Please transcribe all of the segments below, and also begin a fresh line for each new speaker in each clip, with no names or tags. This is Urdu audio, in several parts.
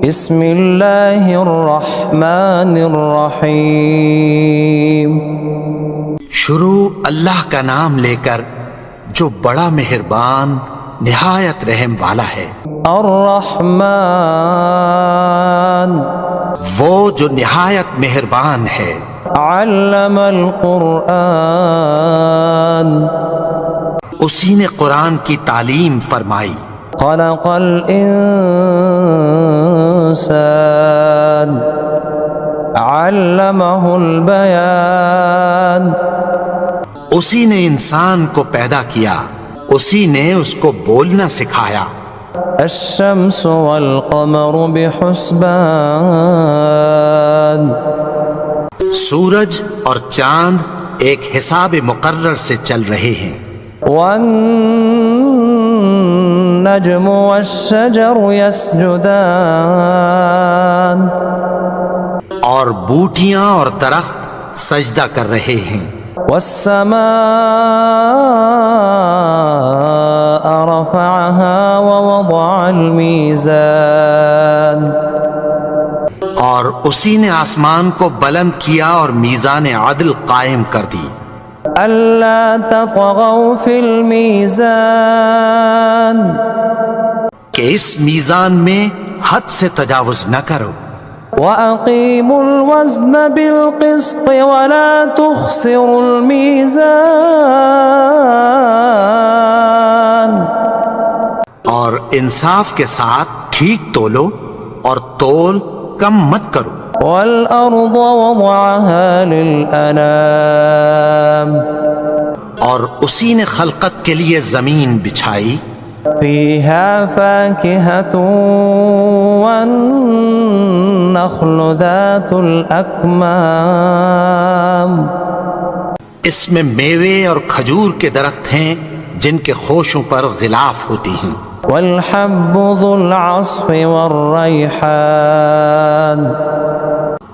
بسم اللہ الرحمن الرحیم
شروع اللہ کا نام لے کر جو بڑا مہربان نہایت رحم والا ہے۔
الرحمن
وہ جو نہایت مہربان ہے۔
علم القرآن
اسی نے قرآن کی تعلیم فرمائی۔
خلق الانسان علمہ البیان
اسی نے انسان کو پیدا کیا، اسی نے اس کو بولنا سکھایا۔
الشمس والقمر بحسبان
سورج اور چاند ایک حساب مقرر سے چل رہے ہیں۔
والنجم والشجر يسجدان
اور بوٹیاں اور درخت سجدہ کر رہے ہیں۔
والسماء رفعها ووضع الميزان
اور اسی نے آسمان کو بلند کیا اور میزان عدل قائم کر دی۔
ألا تطغوا في الميزان
کہ اس میزان میں حد سے تجاوز نہ کرو۔
وأقيموا الوزن بالقسط ولا تخسروا الميزان
اور انصاف کے ساتھ ٹھیک تولو اور تول کم مت کرو۔
والأرض وضعها للأنام
اور اسی نے خلقت کے لیے زمین بچھائی۔
فيها فاكهة والنخل ذات الأكمام
اس میں میوے اور کھجور کے درخت ہیں جن کے خوشوں پر غلاف ہوتی ہیں۔
والحب ذو العصف والريحان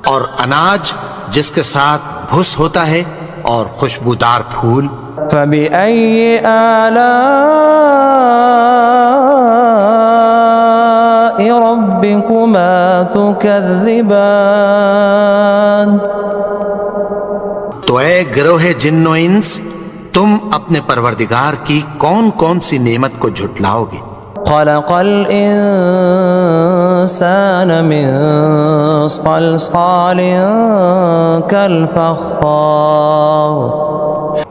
اور اناج جس کے ساتھ بھس ہوتا ہے اور خوشبودار پھول۔
فبأي آلاء ربكما تكذبان
تو اے گروہ جن و انس، تم اپنے پروردگار کی کون کون سی نعمت کو جھٹلاؤ گے؟
خلق الإنسان من صلصال كالفخار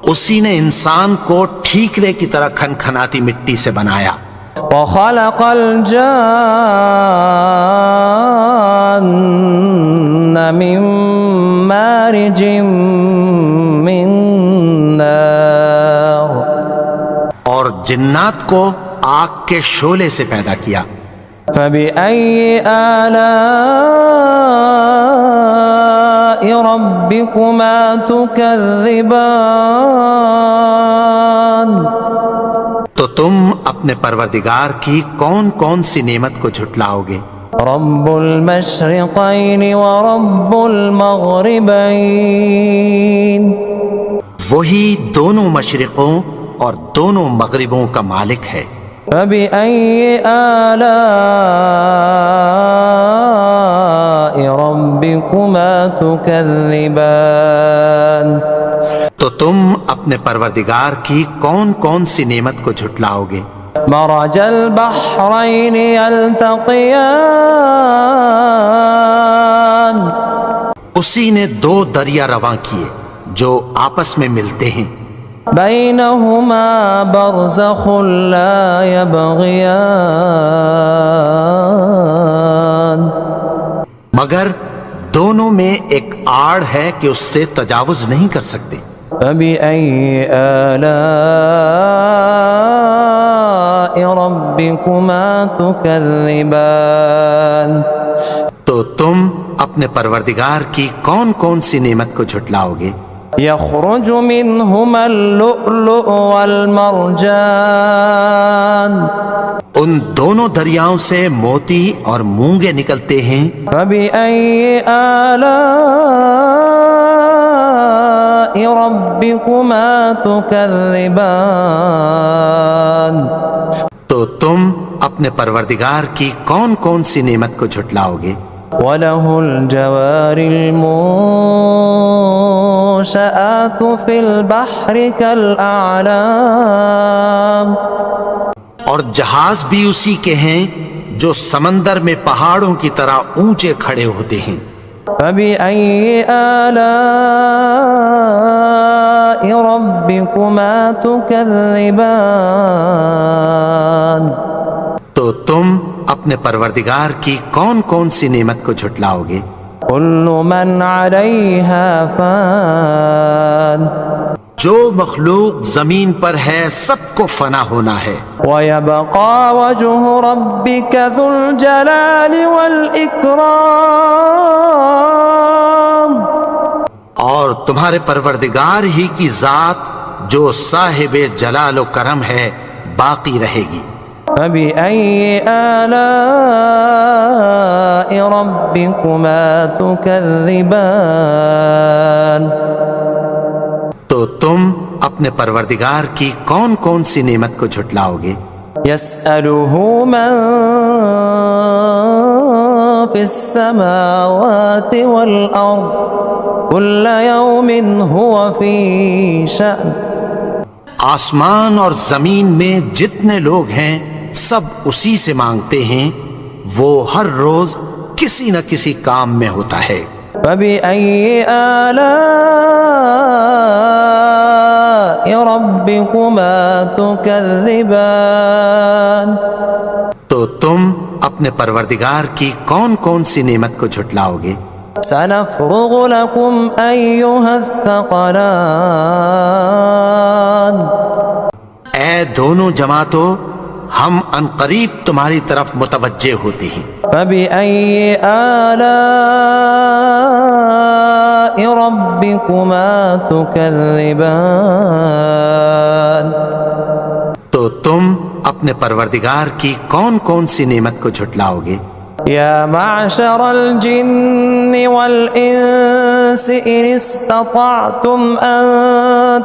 اسی نے انسان کو ٹھیکرے کی طرح کھنکھناتی مٹی سے بنایا۔
وخلق الجان من مارج من نار
اور جنات کو آگ کے شعلے سے پیدا کیا۔
فبأي آلاء ربكما تكذبان
تو تم اپنے پروردگار کی کون کون سی نعمت کو جھٹلاؤ گے؟
رب المشرقين ورب المغربين
وہی دونوں مشرقوں اور دونوں مغربوں کا مالک ہے۔
فبأي آلاء ربكما تكذبان
تو تم اپنے پروردگار کی کون کون سی نعمت کو جھٹلاؤ گے؟
مرج البحرين يلتقيان
اسی نے دو دریا رواں کیے جو آپس میں ملتے ہیں۔
بينهما برزخ لا يبغيان
مگر دونوں میں ایک آڑ ہے کہ اس سے تجاوز نہیں کر سکتے۔
فبأي آلاء ربكما تكذبان
تو تم اپنے پروردگار کی کون کون سی نعمت کو جھٹلاؤ گے؟
يخرج منهما اللؤلؤ والمرجان
ان دونوں دریاؤں سے موتی اور مونگے نکلتے ہیں۔
فبأي آلاء ربكما تكذبان
تو تم اپنے پروردگار کی کون کون سی نعمت کو جھٹلاؤ گے؟
وَلَهُ الْجَوَارِ الْمُنشَآتُ فِي الْبَحْرِ كَالْأَعْلَامِ،
اور جہاز بھی اسی کے ہیں جو سمندر میں پہاڑوں کی طرح اونچے کھڑے ہوتے ہیں۔
فَبِأَيِّ آلَاءِ رَبِّكُمَا تُكَذِّبَانِ،
تو تم اپنے پروردگار کی کون کون سی نعمت کو جھٹلاؤ گے؟
كُلُّ مَنْ عَلَيْهَا فَانٍ،
جو مخلوق زمین پر ہے سب کو فنا ہونا ہے،
وَيَبْقَى وَجْهُ رَبِّكَ ذُو الْجَلَالِ وَالْإِكْرَامِ،
اور تمہارے پروردگار ہی کی ذات جو صاحب جلال و کرم ہے باقی رہے گی۔
فَبِأَيِّ آلَاءِ رَبِّكُمَا تُكَذِّبَانِ،
تو تم اپنے پروردگار کی کون کون سی نعمت کو جھٹلاؤ گے؟
يَسْأَلُهُ مَن فِي السَّمَاوَاتِ وَالْأَرْضِ كُلَّ يَوْمٍ هُوَ فِي شَأْنٍ،
آسمان اور زمین میں جتنے لوگ ہیں سب اسی سے مانگتے ہیں، وہ ہر روز کسی نہ کسی کام میں ہوتا ہے۔
فَبِأَيِّ آلَاءِ رَبِّكُمَا تُكَذِّبَانِ،
تو تم اپنے پروردگار کی کون کون سی نعمت کو جھٹلاؤ گے؟
سَنَفْرُغُ لَكُمْ أَيُّهَ الثَّقَلَانِ،
اے دونوں جماعتوں، ہم عنقریب تمہاری طرف متوجہ ہوتے ہیں۔
فَبِأَيِّ آلَاءِ رَبِّكُمَا تُكَذِّبَانِ،
تو تم اپنے پروردگار کی کون کون سی نعمت کو جھٹلاؤ گے؟
يا معشر الجن والإنس إن استطعتم أن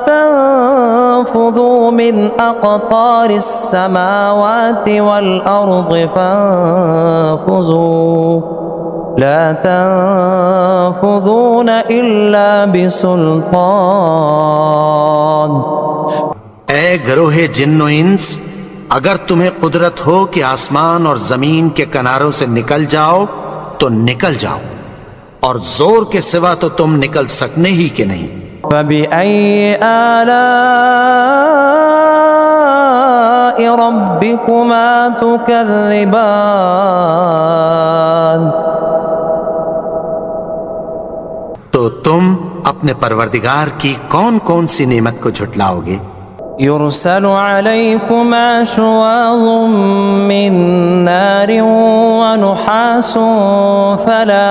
تنفذوا من أقطار السماوات والأرض فانفذوا لا تنفذون إلا بسلطان۔
اے گروہ جن و انس، اگر تمہیں قدرت ہو کہ آسمان اور زمین کے کناروں سے نکل جاؤ تو نکل جاؤ، اور زور کے سوا تو تم نکل سکنے ہی کہ نہیں۔
فَبِأَيِّ آلَاءِ رَبِّكُمَا تُكَذِّبَانِ،
تو تم اپنے پروردگار کی کون کون سی نعمت کو جھٹلاؤ گے؟
يرسل عليكما شواظ من نار ونحاس فلا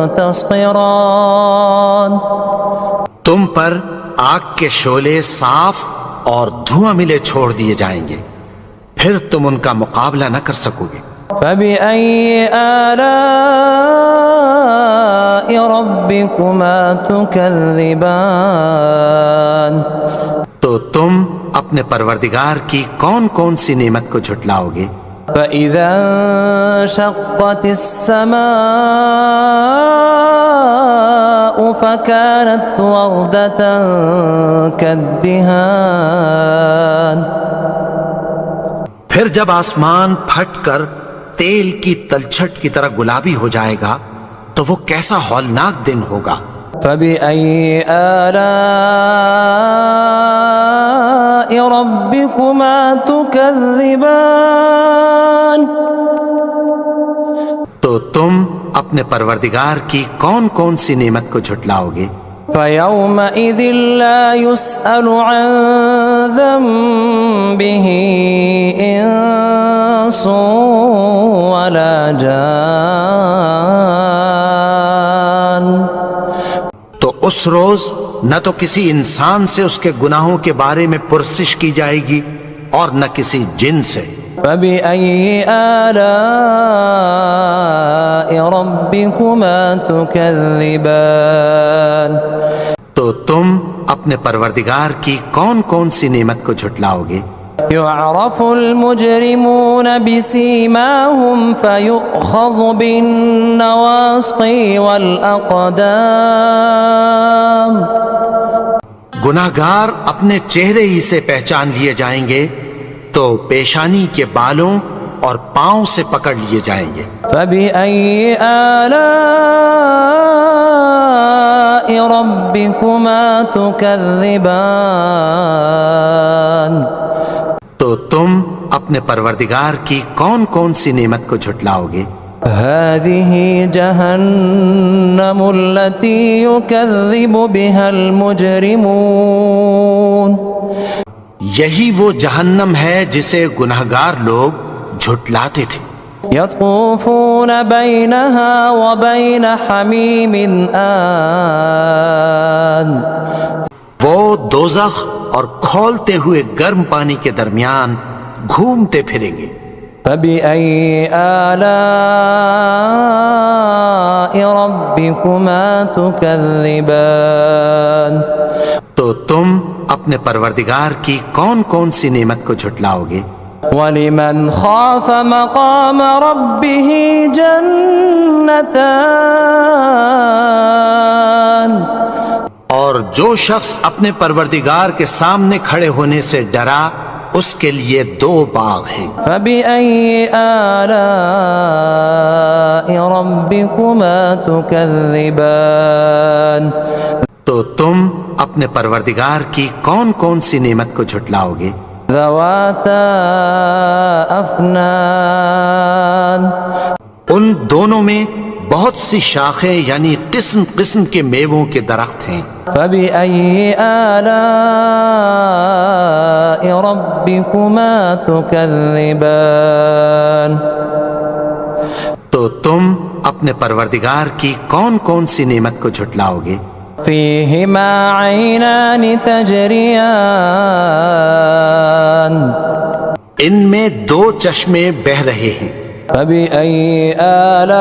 تنتصران،
تم پر آگ کے شعلے صاف اور دھواں ملے چھوڑ دیے جائیں گے، پھر تم ان کا مقابلہ نہ کر سکو گے۔
فَبِأَيِّ آلَاءِ رَبِّكُمَا تُكَذِّبَانِ،
تو تم اپنے پروردگار کی کون کون سی نعمت کو جھٹلاؤ گے؟
فَإِذَا انشَقَّتِ السَّمَاءُ فَكَانَتْ وَرْدَةً كَالدِّهَانِ،
پھر جب آسمان پھٹ کر تیل کی تلچھٹ کی طرح گلابی ہو جائے گا تو وہ کیسا ہولناک دن ہوگا۔
فَبِأَيِّ آلَاءِ رَبِّكُمَا تُكَذِّبَانِ،
تو تم اپنے پروردگار کی کون کون سی نعمت کو جھٹلاؤ گے؟
فَيَوْمَئِذٍ لَا يُسْأَلُ عَنْ ذَنبِهِ إِنسٌ وَلَا جَانٌ،
تو اس روز نہ تو کسی انسان سے اس کے گناہوں کے بارے میں پرسش کی جائے گی اور نہ کسی جن سے۔
فَبِأَيِّ آلَاءِ رَبِّكُمَا تُكَذِّبَانِ،
تو تم اپنے پروردگار کی کون کون سی نعمت کو جھٹلاؤ گے؟
يعرف المجرمون بسيماهم فيؤخذ بالنواصي والأقدام
گناہگار اپنے چہرے ہی سے پہچان لیے جائیں گے تو پیشانی کے بالوں اور پاؤں سے پکڑ لیے جائیں گے۔
فبأي آلاء ربكما تكذبان
تو تم اپنے پروردگار کی کون کون سی نعمت کو جھٹلاؤ گے؟
هذه جهنم التي يكذب بها المجرمون
یہی وہ جہنم ہے جسے گناہگار لوگ جھٹلاتے تھے۔
يطوفون بينها وبين حميم آن
وہ دوزخ اور کھولتے ہوئے گرم پانی کے درمیان گھومتے پھریں گے۔
فبأي آلاء ربكما تكذبان تو
تم اپنے پروردگار کی کون کون سی نعمت کو جھٹلاؤ گے؟
وَلِمَنْ خَافَ مَقَامَ رَبِّهِ جَنَّتَانِ
اور جو شخص اپنے پروردگار کے سامنے کھڑے ہونے سے ڈرا اس کے لیے 2 باغ ہیں۔
فَبِأَيِّ آلَاءِ رَبِّكُمَا تُكَذِّبَانِ
تو تم اپنے پروردگار کی کون کون سی نعمت کو جھٹلاؤ گے؟
ذَوَاتَا أَفْنَانٍ
ان دونوں میں بہت سی شاخیں یعنی قسم قسم کے میووں کے درخت ہیں۔
فَبِأَيِّ آلَاءِ رَبِّكُمَا تُكَذِّبَانِ
تو تم اپنے پروردگار کی کون کون سی نعمت کو جھٹلاؤ گے؟
فِيهِمَا عَيْنَانِ تَجْرِيَانِ
ان میں 2 چشمے بہہ رہے ہیں۔
فَبِأَيِّ آلَاءِ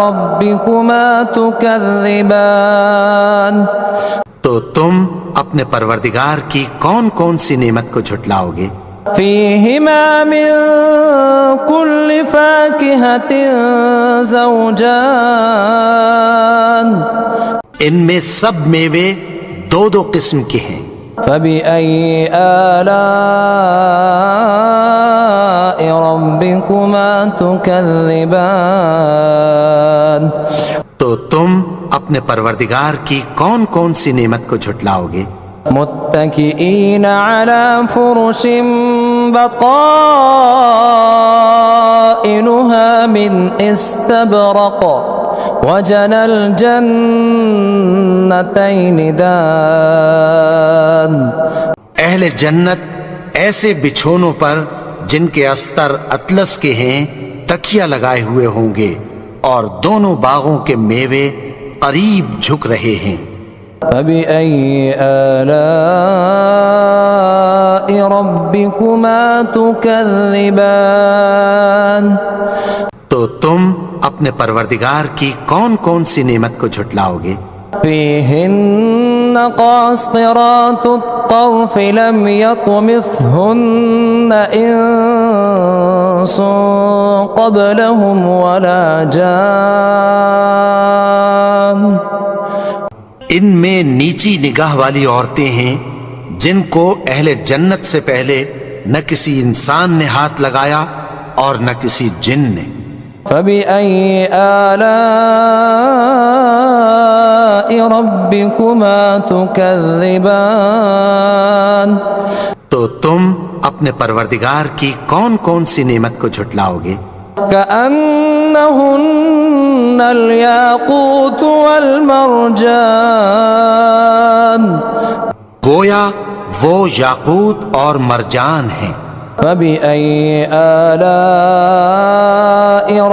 رَبِّكُمَا تُكَذِّبَانِ
تو تم اپنے پروردگار کی کون کون سی نعمت کو جھٹلاؤ گے؟
فِيهِمَا مِن كُلِّ فَاكِهَةٍ زَوْجَانِ
ان میں سب میوے 2 قسم کے ہیں۔
فَبِأَيِّ آلَاءِ رَبِّكُمَا تُكَذِّبَانِ
تو تم اپنے پروردگار کی کون کون سی نعمت کو جھٹلاؤ گے؟
متكئين على فرش بطائنها من استبرق وجنى الجنتين دان
اہل جنت ایسے بچھونوں پر جن کے استر اطلس کے ہیں تکیہ لگائے ہوئے ہوں گے اور دونوں باغوں کے میوے قریب جھک رہے ہیں۔
فَبِأَيِّ آلَاءِ رَبِّكُمَا تُكَذِّبَانِ
تو تم اپنے پروردگار کی کون کون سی نعمت کو جھٹلاؤ گے؟
فِيهِنَّ قَاصِرَاتُ الطَّرْفِ لَمْ يَطْمِثْهُنَّ إِنسٌ قَبْلَهُمْ وَلَا جَانٌّ
ان میں نیچی نگاہ والی عورتیں ہیں جن کو اہل جنت سے پہلے نہ کسی انسان نے ہاتھ لگایا اور نہ کسی جن نے۔
فَبِأَيِّ آلَاءِ رَبِّكُمَا تُكَذِّبَانِ
تو تم اپنے پروردگار کی کون کون سی نعمت کو جھٹلاؤ گے؟
كأنهن الياقوت والمرجان
گویا وہ یاقوت اور مرجان ہیں۔
فَبِأَيِّ آلَاءِ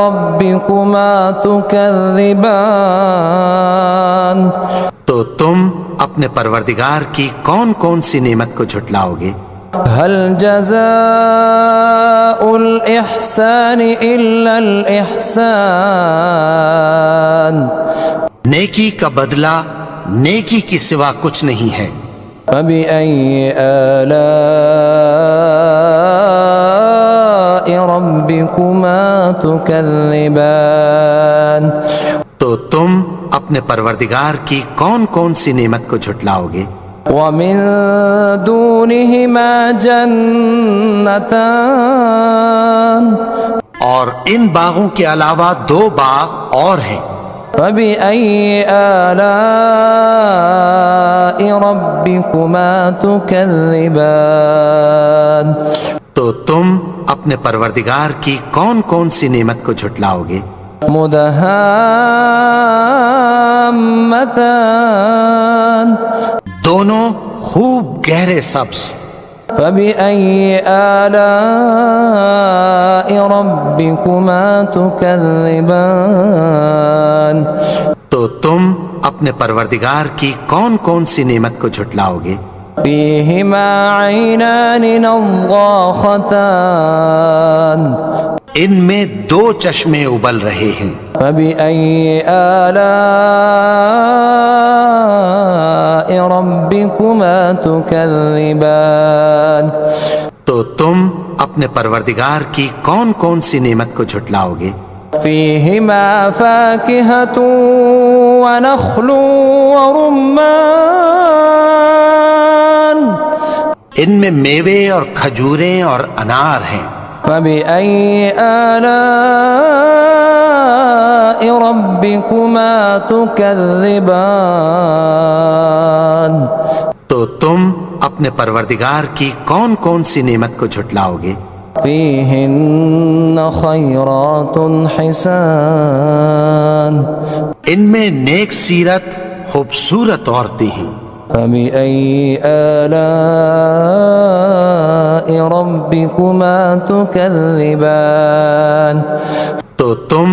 رَبِّكُمَا تُكَذِّبَانِ
تو تم اپنے پروردگار کی کون کون سی نعمت کو جھٹلاؤ گے؟
هل جزاء الإحسان إلا الإحسان
نیکی کا بدلہ نیکی کی سوا کچھ نہیں ہے۔
فبأي آلاء ربكما تكذبان
تو تم اپنے پروردگار کی کون کون سی نعمت کو جھٹلاؤ گے؟
ومن دونهما جنتان
اور ان باغوں کے علاوہ 2 باغ اور ہیں۔
فبأي آلاء ربكما تكذبان
تو تم اپنے پروردگار کی کون کون سی نعمت کو جھٹلاؤ گے؟
مدہامتان
دونوں خوب گہرے سبز۔
فبأي آلاء ربكما تكذبان
تو تم اپنے پروردگار کی کون کون سی نعمت کو جھٹلاؤ گے؟
فيهما عينان نضاختان
ان میں 2 چشمے ابل رہے ہیں۔
فبأي آلاء ربكما تكذبان
تو تم اپنے پروردگار کی کون کون سی نعمت کو جھٹلاؤ گے؟
فيهما فاكهة ونخل ورمان
ان میں میوے اور کھجوریں اور انار ہیں۔
فبأي آلاء ربكما تكذبان
تو تم اپنے پروردگار کی کون کون سی نعمت کو جھٹلاؤ گے؟
فيهن خيرات حسان
ان میں نیک سیرت خوبصورت عورتیں ہیں۔
فبأي آلاء ربكما تكذبان
تو تم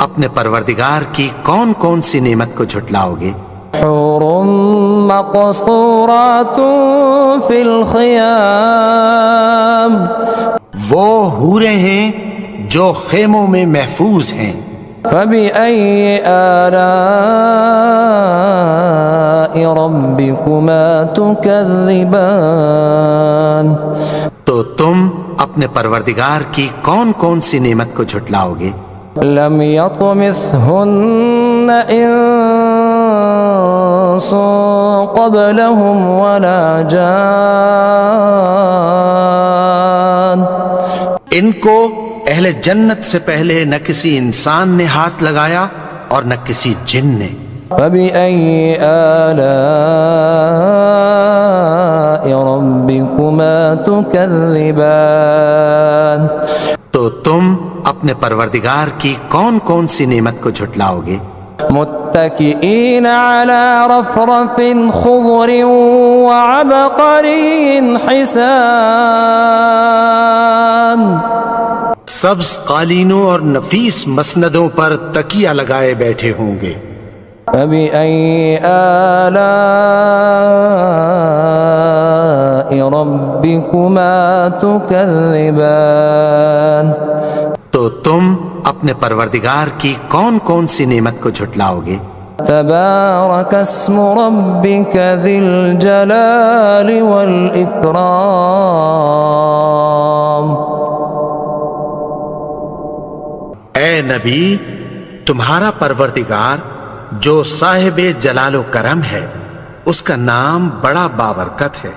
اپنے پروردگار کی کون کون سی نعمت کو جھٹلاؤ گے؟
حور مقصورات في الخيام
وہ حوریں ہیں جو خیموں میں محفوظ ہیں۔
فبأي آلاء ربكما تكذبان
تو تم اپنے پروردگار کی کون کون سی نعمت کو جھٹلاؤ گے؟
لم يطمثهن إنس قبلهم ولا جان
ان کو اہل جنت سے پہلے نہ کسی انسان نے ہاتھ لگایا اور نہ کسی جن نے۔
فبأي آلاء ربكما تكذبان
تو تم اپنے پروردگار کی کون کون سی نعمت کو جھٹلاؤ گے؟
متكئين على رفرف خضر وعبقري حسان
سبز قالینوں اور نفیس مسندوں پر تکیہ لگائے بیٹھے ہوں گے۔
فبأي آلاء ربكما تكذبان
تو تم اپنے پروردگار کی کون کون سی نعمت کو جھٹلاؤ گے؟
تبارك اسم ربك ذي الجلال والإكرام
اے نبی، تمہارا پروردگار جو صاحب جلال و کرم ہے، اس کا نام بڑا بابرکت ہے۔